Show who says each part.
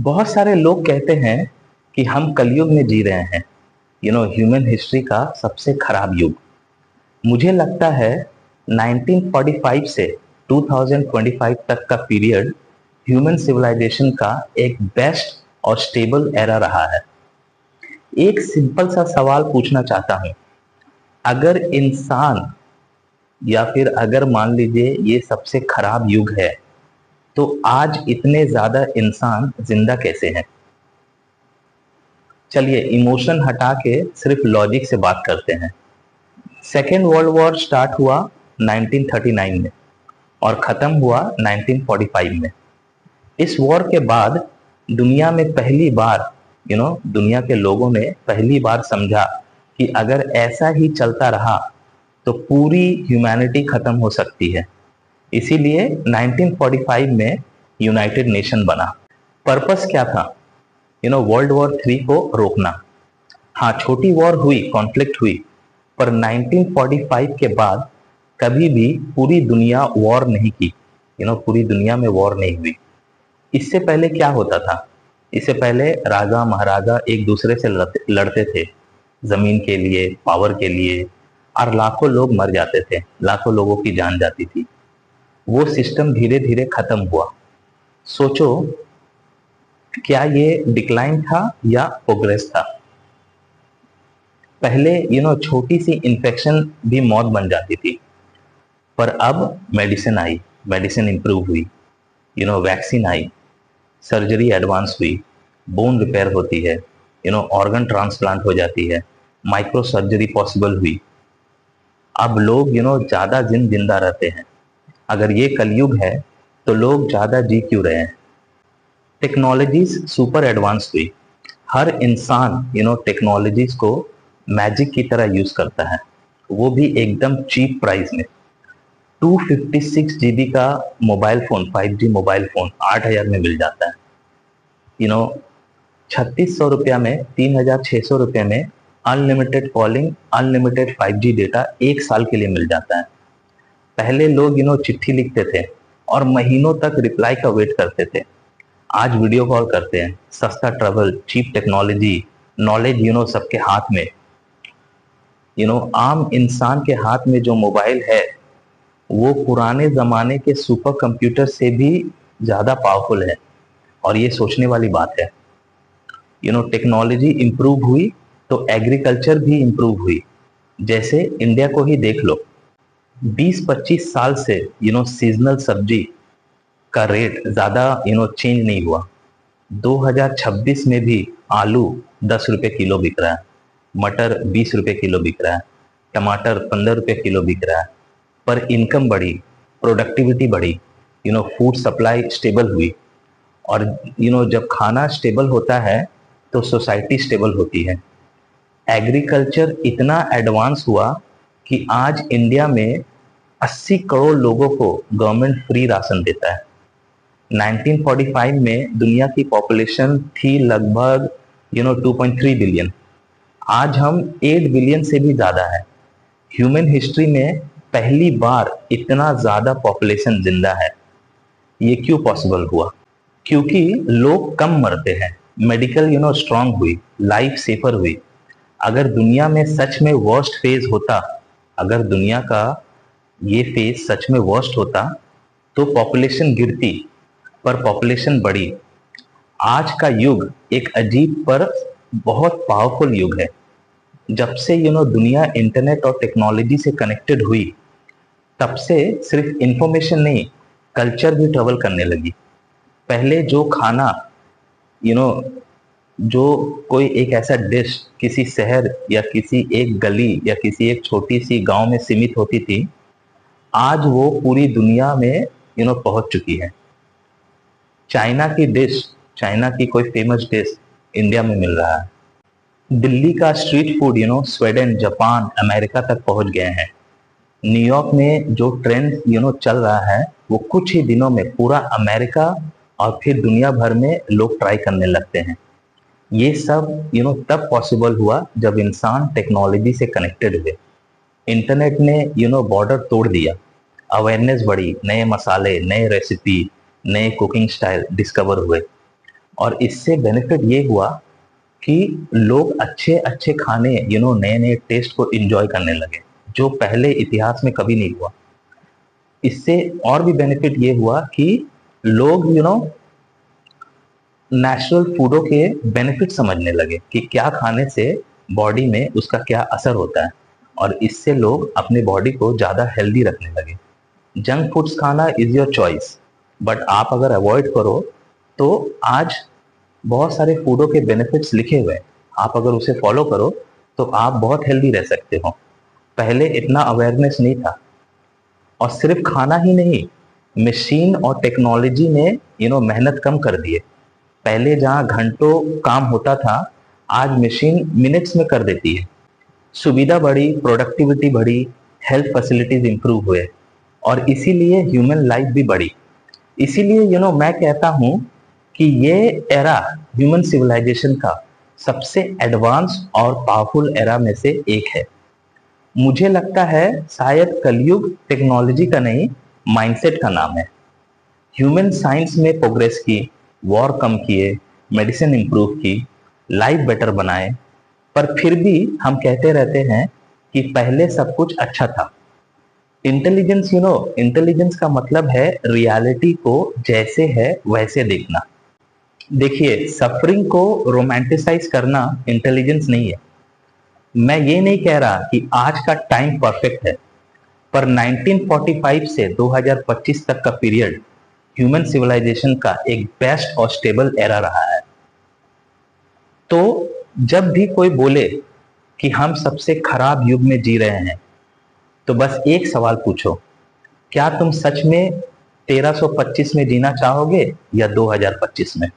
Speaker 1: बहुत सारे लोग कहते हैं कि हम कलयुग में जी रहे हैं। ह्यूमन हिस्ट्री का सबसे खराब युग। मुझे लगता है 1945 से 2025 तक का पीरियड ह्यूमन सिविलाइजेशन का एक बेस्ट और स्टेबल एरा रहा है। एक सिंपल सा सवाल पूछना चाहता हूँ। अगर इंसान या फिर अगर मान लीजिए ये सबसे खराब युग है, तो आज इतने ज्यादा इंसान जिंदा कैसे हैं? चलिए इमोशन हटा के सिर्फ लॉजिक से बात करते हैं। सेकेंड वर्ल्ड वॉर स्टार्ट हुआ 1939 में और खत्म हुआ 1945 में। इस वॉर के बाद दुनिया में पहली बार दुनिया के लोगों ने पहली बार समझा कि अगर ऐसा ही चलता रहा तो पूरी ह्यूमैनिटी खत्म हो सकती है। इसीलिए 1945 में यूनाइटेड नेशन बना। पर्पस क्या था? वर्ल्ड वॉर 3 को रोकना। हाँ, छोटी वॉर हुई, कॉन्फ्लिक्ट हुई, पर 1945 के बाद कभी भी पूरी दुनिया वॉर नहीं की। पूरी दुनिया में वॉर नहीं हुई। इससे पहले क्या होता था? इससे पहले राजा महाराजा एक दूसरे से लड़ते थे जमीन के लिए, पावर के लिए, और लाखों लोग मर जाते थे, लाखों लोगों की जान जाती थी। वो सिस्टम धीरे धीरे खत्म हुआ। सोचो, क्या ये डिक्लाइन था या प्रोग्रेस था? पहले छोटी सी इन्फेक्शन भी मौत बन जाती थी, पर अब मेडिसिन आई, मेडिसिन इंप्रूव हुई, वैक्सीन आई, सर्जरी एडवांस हुई, बोन रिपेयर होती है, ऑर्गन ट्रांसप्लांट हो जाती है, माइक्रो सर्जरी पॉसिबल हुई। अब लोग ज्यादा जिंदा रहते हैं। अगर ये कलयुग है तो लोग ज्यादा जी क्यों रहे हैं? टेक्नोलॉजीज सुपर एडवांस हुई। हर इंसान टेक्नोलॉजीज को मैजिक की तरह यूज करता है, वो भी एकदम चीप प्राइस में। 256 GB का mobile phone, 5G mobile phone 8,000 में मिल जाता है। 3600 रुपया में, 3600 रुपये में unlimited calling, unlimited 5G data 1 साल के लिए मिल जाता है। पहले लोग चिट्ठी लिखते थे और महीनों तक रिप्लाई का वेट करते थे। आज वीडियो कॉल करते हैं, सस्ता ट्रैवल, चीप टेक्नोलॉजी, नॉलेज सबके हाथ में। आम इंसान के हाथ में जो मोबाइल है वो पुराने जमाने के सुपर कंप्यूटर से भी ज्यादा पावरफुल है। और ये सोचने वाली बात है। टेक्नोलॉजी इंप्रूव हुई तो एग्रीकल्चर भी इंप्रूव हुई। जैसे इंडिया को ही देख लो, 20-25 साल से सीजनल सब्जी का रेट ज्यादा चेंज नहीं हुआ। 2026 में भी आलू 10 रुपए किलो बिक रहा है, मटर 20 रुपए किलो बिक रहा है, टमाटर 15 रुपए किलो बिक रहा है। पर इनकम बढ़ी, प्रोडक्टिविटी बढ़ी, फूड सप्लाई स्टेबल हुई। और जब खाना स्टेबल होता है तो सोसाइटी स्टेबल होती है। एग्रीकल्चर इतना एडवांस हुआ कि आज इंडिया में 80 करोड़ लोगों को गवर्नमेंट फ्री राशन देता है। 1945 में दुनिया की पॉपुलेशन थी लगभग 2.3 बिलियन। आज हम 8 बिलियन से भी ज्यादा है। ह्यूमन हिस्ट्री में पहली बार इतना ज्यादा पॉपुलेशन जिंदा है। ये क्यों पॉसिबल हुआ? क्योंकि लोग कम मरते हैं, मेडिकल स्ट्रांग हुई, लाइफ सेफर हुई। अगर दुनिया में सच में वर्स्ट फेज होता, अगर दुनिया का ये फेज सच में वर्स्ट होता तो पॉपुलेशन गिरती, पर पॉपुलेशन बढ़ी। आज का युग एक अजीब पर बहुत पावरफुल युग है। जब से दुनिया इंटरनेट और टेक्नोलॉजी से कनेक्टेड हुई, तब से सिर्फ इंफॉर्मेशन नहीं, कल्चर भी ट्रेवल करने लगी। पहले जो खाना जो कोई एक ऐसा डिश किसी शहर या किसी एक गली या किसी एक छोटी सी गांव में सीमित होती थी, आज वो पूरी दुनिया में पहुंच चुकी है। चाइना की डिश, चाइना की कोई फेमस डिश इंडिया में मिल रहा है। दिल्ली का street food Sweden, Japan, America तक पहुंच गए हैं। न्यूयॉर्क में जो ट्रेंड चल रहा है वो कुछ ही दिनों में पूरा अमेरिका और फिर दुनिया भर में लोग ट्राई करने लगते हैं। ये सब तब पॉसिबल हुआ जब इंसान टेक्नोलॉजी से कनेक्टेड हुए। इंटरनेट ने बॉर्डर तोड़ दिया, अवेयरनेस बढ़ी, नए मसाले, नए रेसिपी, नए कुकिंग स्टाइल डिस्कवर हुए। और इससे बेनिफिट ये हुआ कि लोग अच्छे अच्छे खाने नए नए टेस्ट को एंजॉय करने लगे, जो पहले इतिहास में कभी नहीं हुआ। इससे और भी बेनिफिट ये हुआ कि लोग नेचुरल फूडों के बेनिफिट समझने लगे कि क्या खाने से बॉडी में उसका क्या असर होता है, और इससे लोग अपने बॉडी को ज़्यादा हेल्दी रखने लगे। जंक फूड्स खाना इज योर चॉइस, बट आप अगर अवॉइड करो तो आज बहुत सारे फूडों के बेनिफिट्स लिखे हुए हैं, आप अगर उसे फॉलो करो तो आप बहुत हेल्दी रह सकते हो। पहले इतना अवेयरनेस नहीं था। और सिर्फ खाना ही नहीं, मशीन और टेक्नोलॉजी ने मेहनत कम कर दी है। पहले जहाँ घंटों काम होता था, आज मशीन मिनट्स में कर देती है। सुविधा बढ़ी, प्रोडक्टिविटी बढ़ी, हेल्थ फैसिलिटीज इंप्रूव हुए, और इसीलिए ह्यूमन लाइफ भी बढ़ी। इसीलिए मैं कहता हूँ कि ये एरा ह्यूमन सिविलाइजेशन का सबसे एडवांस और पावरफुल एरा में से एक है। मुझे लगता है शायद कलयुग टेक्नोलॉजी का नहीं, माइंडसेट का नाम है। ह्यूमन साइंस में प्रोग्रेस की, वॉर कम किए, मेडिसिन इंप्रूव की, लाइफ बेटर बनाए, पर फिर भी हम कहते रहते हैं कि पहले सब कुछ अच्छा था। इंटेलिजेंस का मतलब है रियलिटी को जैसे है वैसे देखना। देखिए, सफरिंग को रोमांटिसाइज करना इंटेलिजेंस नहीं है। मैं ये नहीं कह रहा कि आज का टाइम परफेक्ट है, पर 1945 से 2025 तक का पीरियड ह्यूमन सिविलाइजेशन का एक बेस्ट और स्टेबल एरा रहा है। तो जब भी कोई बोले कि हम सबसे खराब युग में जी रहे हैं, तो बस एक सवाल पूछो, क्या तुम सच में 1325 में जीना चाहोगे या 2025 में?